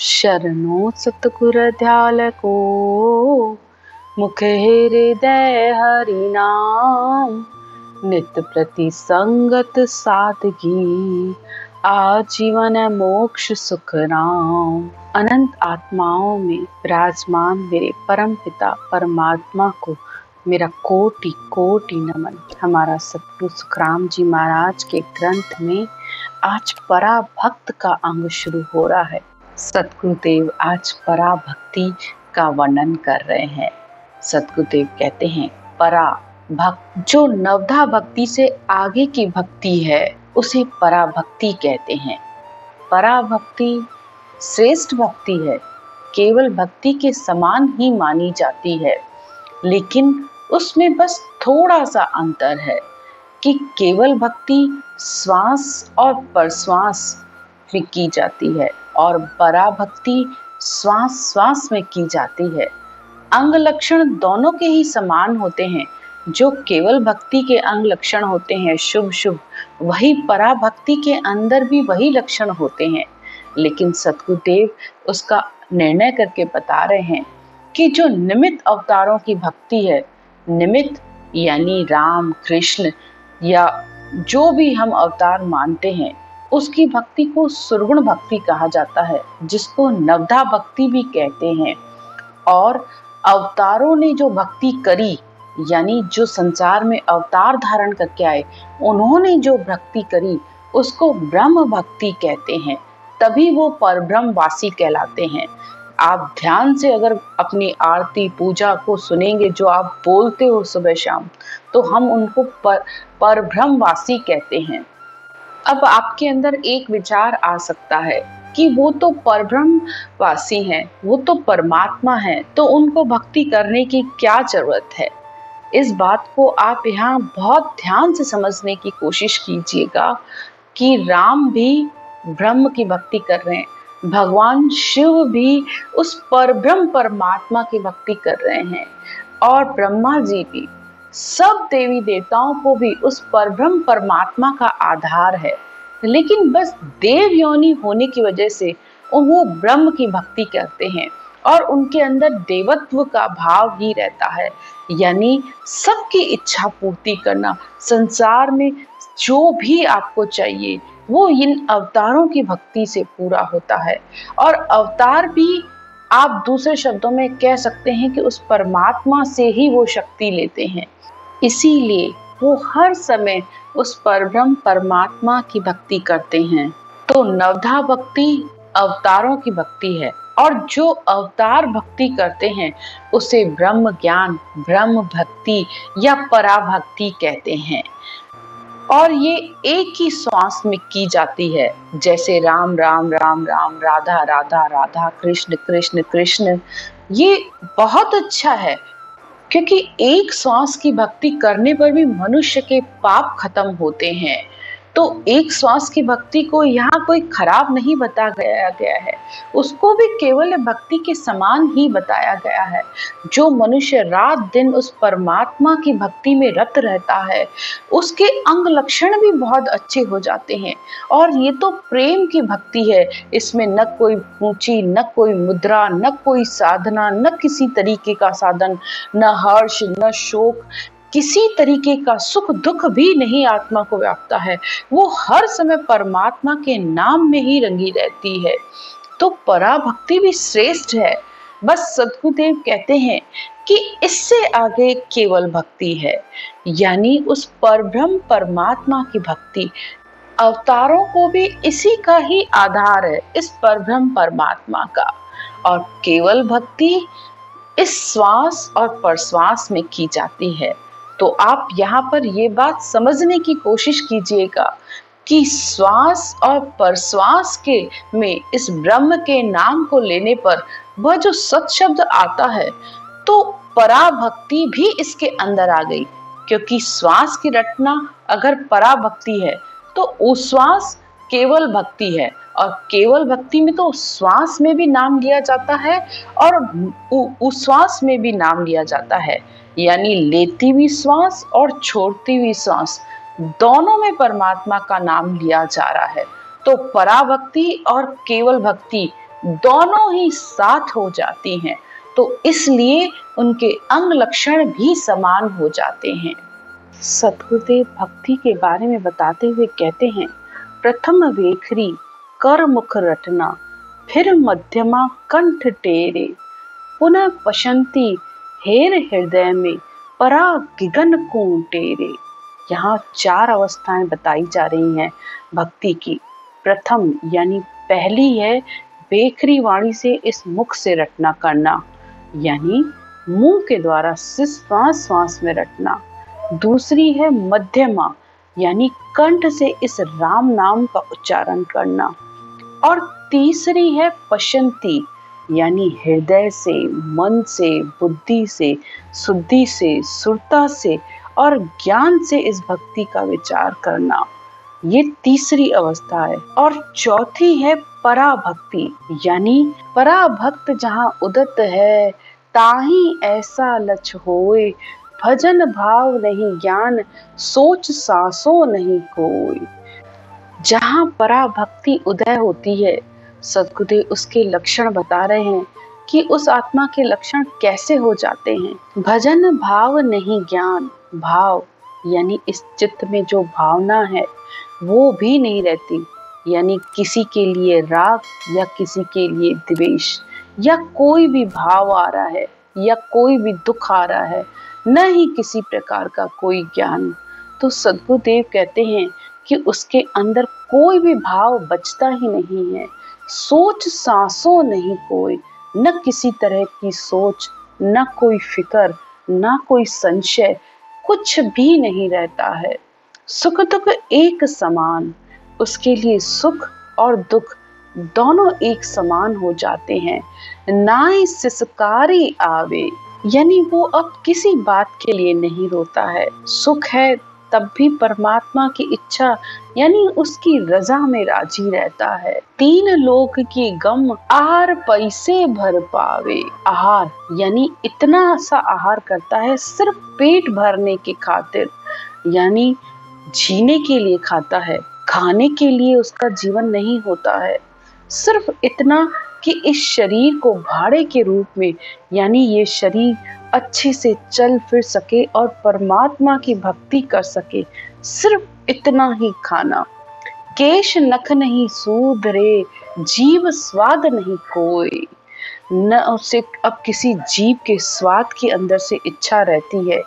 शरणो सतगुर ध्याल को, मुख हृदय हरि नाम। नित प्रति संगत सादगी, आजीवन मोक्ष सुख राम। अनंत आत्माओं में विराजमान मेरे परम पिता परमात्मा को मेरा कोटि कोटि नमन। हमारा सतगुरु सुखराम जी महाराज के ग्रंथ में आज पराभक्त का अंग शुरू हो रहा है। सतगुरुदेव आज पराभक्ति का वर्णन कर रहे हैं। सतगुरुदेव कहते हैं पराभक्त, जो नवधा भक्ति से आगे की भक्ति है उसे पराभक्ति कहते हैं। पराभक्ति श्रेष्ठ भक्ति है, केवल भक्ति के समान ही मानी जाती है, लेकिन उसमें बस थोड़ा सा अंतर है कि केवल भक्ति श्वास और प्रश्वास में की जाती है और पराभक्ति श्वास श्वास में की जाती है। अंग लक्षण दोनों के ही समान होते हैं। जो केवल भक्ति के अंग लक्षण होते हैं शुभ शुभ, वही पराभक्ति के अंदर भी वही लक्षण होते हैं, लेकिन सतगुरुदेव उसका निर्णय करके बता रहे हैं कि जो निमित्त अवतारों की भक्ति है, निमित्त यानी राम कृष्ण या जो भी हम अवतार मानते हैं, उसकी भक्ति को सुरगुण भक्ति कहा जाता है, जिसको नवधा भक्ति भी कहते हैं। और अवतारों ने जो भक्ति करी, यानी जो संसार में अवतार धारण करके आए, उन्होंने जो भक्ति करी उसको ब्रह्म भक्ति कहते हैं, तभी वो परब्रह्मवासी कहलाते हैं। आप ध्यान से अगर अपनी आरती पूजा को सुनेंगे, जो आप बोलते हो सुबह शाम, तो हम उनको परब्रह्मवासी कहते हैं। अब आपके अंदर एक विचार आ सकता है कि वो तो परब्रह्मवासी हैं, वो तो परमात्मा हैं, तो उनको भक्ति करने की क्या जरूरत है। इस बात को आप यहाँ बहुत ध्यान से समझने की कोशिश कीजिएगा कि राम भी ब्रह्म की भक्ति कर रहे हैं, भगवान शिव भी उस परब्रह्म परमात्मा की भक्ति कर रहे हैं, और ब्रह्मा जी भी, सब देवी देवताओं को भी उस परब्रह्म परमात्मा का आधार है, लेकिन बस देव योनि होने की वजह से वो ब्रह्म की भक्ति करते हैं और उनके अंदर देवत्व का भाव ही रहता है, यानी सबकी इच्छा पूर्ति करना। संसार में जो भी आपको चाहिए वो इन अवतारों की भक्ति से पूरा होता है। और अवतार भी आप दूसरे शब्दों में कह सकते हैं कि उस परमात्मा से ही वो शक्ति लेते हैं, इसीलिए वो हर समय उस परब्रह्म परमात्मा की भक्ति करते हैं। तो नवधा भक्ति अवतारों की भक्ति है, और जो अवतार भक्ति करते हैं उसे ब्रह्म ज्ञान, ब्रह्म भक्ति या पराभक्ति कहते हैं। और ये एक ही श्वास में की जाती है, जैसे राम राम राम राम, राधा राधा राधा, कृष्ण कृष्ण कृष्ण। ये बहुत अच्छा है, क्योंकि एक श्वास की भक्ति करने पर भी मनुष्य के पाप खत्म होते हैं। तो एक श्वास की भक्ति को यहाँ कोई खराब नहीं बताया गया है, उसको भी केवल भक्ति के समान ही बताया गया है। जो मनुष्य रात दिन उस परमात्मा की भक्ति में रत रहता है, उसके अंग लक्षण भी बहुत अच्छे हो जाते हैं। और ये तो प्रेम की भक्ति है, इसमें न कोई ऊंची, न कोई मुद्रा, न कोई साधना, न किसी तरीके का साधन, न हर्ष, न शोक, किसी तरीके का सुख दुख भी नहीं आत्मा को व्यापता है। वो हर समय परमात्मा के नाम में ही रंगी रहती है। तो पराभक्ति भी श्रेष्ठ है। बस सद्गुरुदेव कहते हैं कि इससे आगे केवल भक्ति है, यानी उस परब्रह्म परमात्मा की भक्ति। अवतारों को भी इसी का ही आधार है, इस परब्रह्म परमात्मा का। और केवल भक्ति इस श्वास और प्रश्वास में की जाती है। तो आप यहाँ पर ये बात समझने की कोशिश कीजिएगा कि श्वास और प्रश्वास के में इस ब्रह्म के नाम को लेने पर वह जो सत शब्द आता है, तो पराभक्ति भी इसके अंदर आ गई। क्योंकि श्वास की रटना अगर पराभक्ति है, तो उश्वास केवल भक्ति है, और केवल भक्ति में तो श्वास में भी नाम लिया जाता है और उश्वास में भी नाम लिया जाता है, यानी लेती हुई श्वास और छोड़ती हुई श्वास, दोनों में परमात्मा का नाम लिया जा रहा है। तो पराभक्ति और केवल भक्ति दोनों ही साथ हो जाती हैं, तो इसलिए उनके अंग लक्षण भी समान हो जाते हैं। सद्गुरुदेव भक्ति के बारे में बताते हुए कहते हैं, प्रथम वेखरी कर मुख रटना, फिर मध्यमा कंठ टेरे, पुनः पशंती हेर हृदय में, परा गिगन को टेरे। यहाँ 4 अवस्थाएं बताई जा रही हैं भक्ति की। प्रथम यानी पहली है बेखरी वाणी से इस मुख से रटना करना, यानी मुंह के द्वारा श्वास श्वास में रटना। दूसरी है मध्यमा यानी कंठ से इस राम नाम का उच्चारण करना। और तीसरी है पशंती यानी हृदय से, मन से, बुद्धि से, शुद्धि से, सुरता से और ज्ञान से इस भक्ति का विचार करना। ये तीसरी अवस्था है। और चौथी है पराभक्ति, यानी पराभक्त जहाँ उदत है ताही ऐसा लक्ष्य होए, भजन भाव नहीं ज्ञान सोच सासो नहीं कोई। जहाँ पराभक्ति उदय होती है, सद्गुरुदेव उसके लक्षण बता रहे हैं कि उस आत्मा के लक्षण कैसे हो जाते हैं। भजन भाव नहीं ज्ञान, भाव यानी इस चित्त में जो भावना है वो भी नहीं रहती, यानी किसी के लिए राग या किसी के लिए द्वेष या कोई भी भाव आ रहा है या कोई भी दुख आ रहा है, न ही किसी प्रकार का कोई ज्ञान। तो सद्गुरुदेव कहते हैं कि उसके अंदर कोई भी भाव बचता ही नहीं है। सोच सांसों नहीं कोई, न किसी तरह की सोच, न कोई फिक्र, न कोई संशय, कुछ भी नहीं रहता है। सुख दुख एक समान, उसके लिए सुख और दुख दोनों एक समान हो जाते हैं। नाई सिसकारी आवे, यानी वो अब किसी बात के लिए नहीं रोता है। सुख है तब भी परमात्मा की इच्छा यानी उसकी रजा में राजी रहता है। 3 लोक की गम आहार पैसे भर पावे, आहार यानी इतना सा आहार करता है सिर्फ पेट भरने की खातिर, यानी जीने के लिए खाता है, खाने के लिए उसका जीवन नहीं होता है। सिर्फ इतना कि इस शरीर को भाड़े के रूप में, यानी ये शरीर अच्छे से चल फिर सके और परमात्मा की भक्ति कर सके, सिर्फ इतना ही खाना। केश नख नहीं सूद रे, जीव स्वाद नहीं कोई, न उसे अब किसी जीव के स्वाद के अंदर से इच्छा रहती है।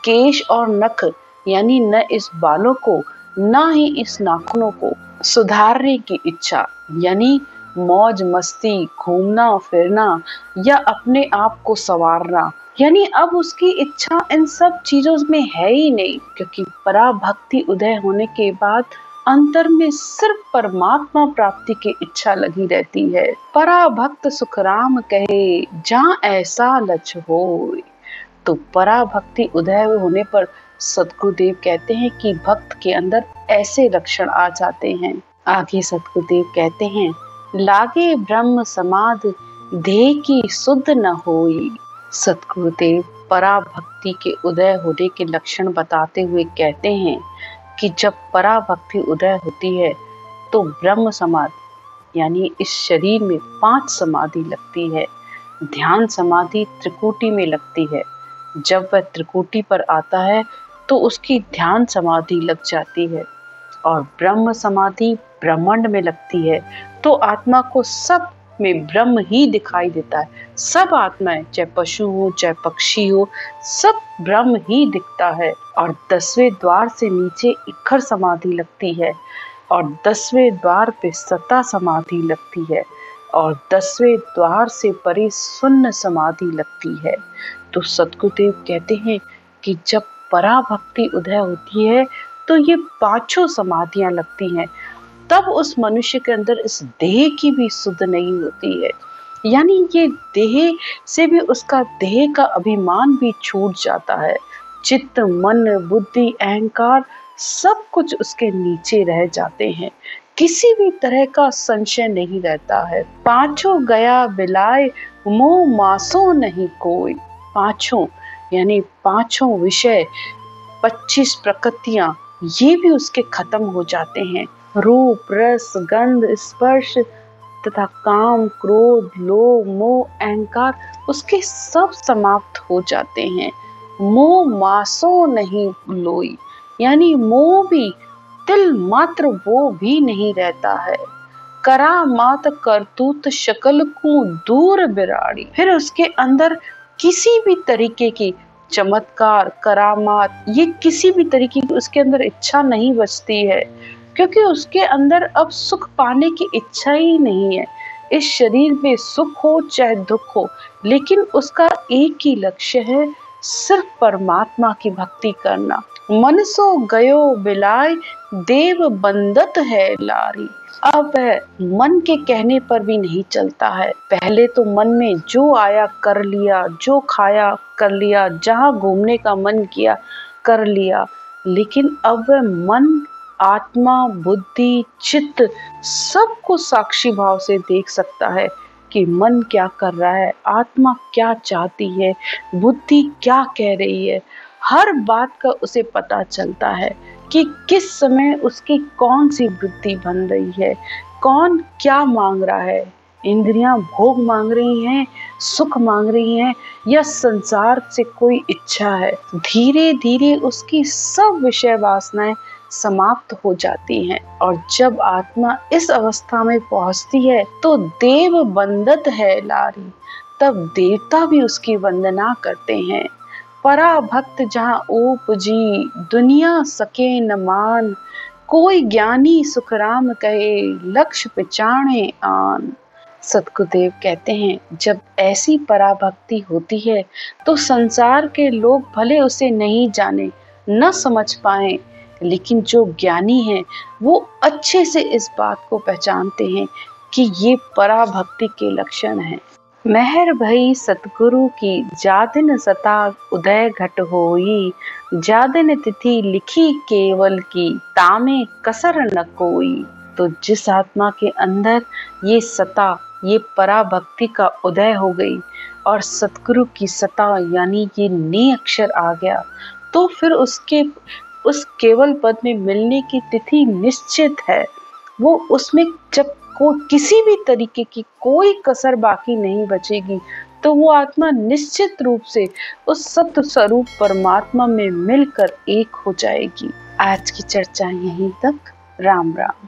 केश और नख यानी न इस बालों को न ही इस नाखूनों को सुधारने की इच्छा, यानी मौज मस्ती, घूमना फिरना या अपने आप को संवारना, यानी अब उसकी इच्छा इन सब चीजों में है ही नहीं, क्योंकि पराभक्ति उदय होने के बाद अंतर में सिर्फ परमात्मा प्राप्ति की इच्छा लगी रहती है। पराभक्त सुखराम कहे जहाँ ऐसा लक्ष्य हो। तो पराभक्ति उदय होने पर सद्गुरुदेव कहते हैं कि भक्त के अंदर ऐसे लक्षण आ जाते हैं। आगे सद्गुरुदेव कहते हैं, लागे ब्रह्म समाधि देह की सुध न होई। सद्गुरुदेव पराभक्ति के उदय होने के लक्षण बताते हुए कहते हैं कि जब पराभक्ति उदय होती है तो ब्रह्म समाधि यानी इस शरीर में 5 समाधि लगती है। ध्यान समाधि त्रिकुटी में लगती है। जब वह त्रिकुटी पर आता है तो उसकी ध्यान समाधि लग जाती है। और ब्रह्म समाधि ब्रह्मांड में लगती है तो आत्मा को सब में ब्रह्म ही दिखाई देता है। सब आत्माएं, चाहे पशु हो चाहे पक्षी हो, सब ब्रह्म ही दिखता है। और 10वें द्वार से नीचे इखर समाधि लगती है और 10वें द्वार पे सता समाधि लगती है और 10वें द्वार से परे शून्य समाधि लगती है। तो सद्गुरुदेव कहते हैं कि जब पराभक्ति उदय होती है तो ये 5 समाधियां लगती हैं, तब उस मनुष्य के अंदर इस देह की भी सुध नहीं होती है, यानी ये देह से भी उसका देह का अभिमान भी छूट जाता है। चित्त, मन, बुद्धि, अहंकार सब कुछ उसके नीचे रह जाते हैं, किसी भी तरह का संशय नहीं रहता है। 5 गया बिलाए मोह मासो नहीं कोई। 5 यानी 5 विषय, 25 प्रकृतियां, ये भी उसके खत्म हो जाते हैं। रूप, रस, गंध, स्पर्श तथा काम, क्रोध, लोभ, मोह, अहंकार उसके सब समाप्त हो जाते हैं। मोह मासो नहीं लोई, यानी मोह भी तिल मात्र वो भी नहीं रहता है। करामात करतूत शकल को दूर बिराड़ी, फिर उसके अंदर किसी भी तरीके की चमत्कार, करामात, ये किसी भी तरीके की उसके अंदर इच्छा नहीं बचती है, क्योंकि उसके अंदर अब सुख पाने की इच्छा ही नहीं है। इस शरीर में सुख हो चाहे दुख हो, लेकिन उसका एक ही लक्ष्य है, सिर्फ परमात्मा की भक्ति करना। मन सो गयो बिलाय, देव बंदत है लारी। अब मन के कहने पर भी नहीं चलता है। पहले तो मन में जो आया कर लिया, जो खाया कर लिया, जहाँ घूमने का मन किया कर लिया, लेकिन अब वह मन, आत्मा, बुद्धि, चित्त सबको साक्षी भाव से देख सकता है कि मन क्या कर रहा है, आत्मा क्या चाहती है, बुद्धि क्या कह रही है। हर बात का उसे पता चलता है कि किस समय उसकी कौन सी बुद्धि बन रही है, कौन क्या मांग रहा है। इंद्रियां भोग मांग रही हैं, सुख मांग रही हैं, या संसार से कोई इच्छा है। धीरे धीरे उसकी सब विषय वासनाएं समाप्त हो जाती हैं, और जब आत्मा इस अवस्था में पहुंचती है तो देव बंदत है लारी, तब देवता भी उसकी वंदना करते हैं। परा भक्त जहाँ उपजी, दुनिया सके न मान, कोई ज्ञानी सुखराम कहे, लक्ष्य पिछाणे आन। सतगुरुदेव कहते हैं, जब ऐसी पराभक्ति होती है तो संसार के लोग भले उसे नहीं जाने, न समझ पाए, लेकिन जो ज्ञानी हैं वो अच्छे से इस बात को पहचानते हैं कि ये पराभक्ति के लक्षण हैं। मेहर भई सतगुरु की, जादिन सता उदय घट होई, जादिन तिथि लिखी केवल की, तामे कसर न कोई। तो जिस आत्मा के अंदर ये सता, ये पराभक्ति का उदय हो गई और सतगुरु की सता यानी ये नी अक्षर आ गया, तो फिर उसके उस केवल पद में मिलने की तिथि निश्चित है। वो उसमें जब किसी भी तरीके की कोई कसर बाकी नहीं बचेगी, तो वो आत्मा निश्चित रूप से उस सत्य स्वरूप परमात्मा में मिलकर एक हो जाएगी। आज की चर्चा यहीं तक। राम राम।